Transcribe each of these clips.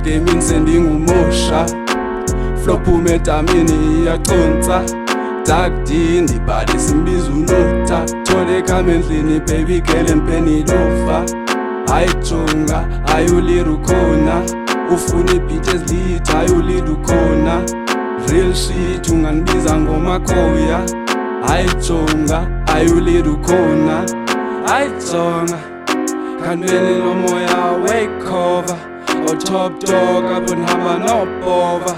egamini sendingumusha. Flop umetamini iyaconsa. Dakdini body simbiza unota. Thole khama endlini baby girl empeni lofa. Ayijonga ayulira ukhona. Ufuna ibeat ezilitha ayulida ukhona. Real shit unganibiza ngomakhoya. Ayijonga ayulida ukhona. Ayijonga kanbeni lomoya wake cover. O top dog lapho nihamba nobhova.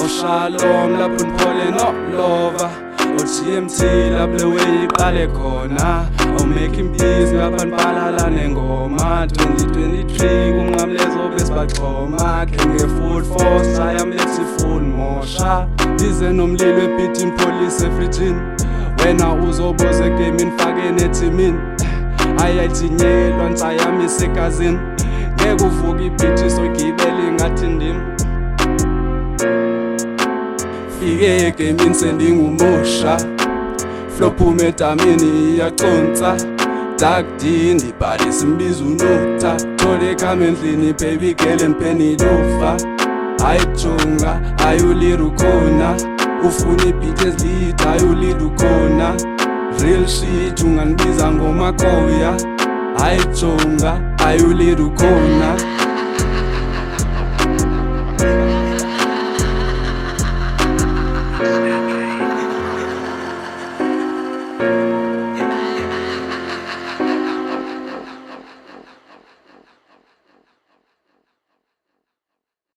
O Shalom lapho niphole nolova. O TMT lapho lewe iqale khona. O making peace lapha nibhalala nengoma. 2023 kunqamlezo besibagxoma. Kenge full force ayamlethi full mosha. Dize nomlilo ebeating police everything. Wena uzoboza egamini fake netimini. Ayayithinyelwa nsayami segazini. Ngeke uvuka ibeat sogibela ngathi ndim. Fike egamini sendingumusha. Flop umetamini iyaconsa. Dakdini body simbiza unota. Thole khama endlini baby girl empeni lofa. Ayijonga ayulira ukhona. Ufuna ibeat ezilitha ayulida ukhona. Real shit unganibiza ngomakhoya. Ayijonga ayulida ukhona.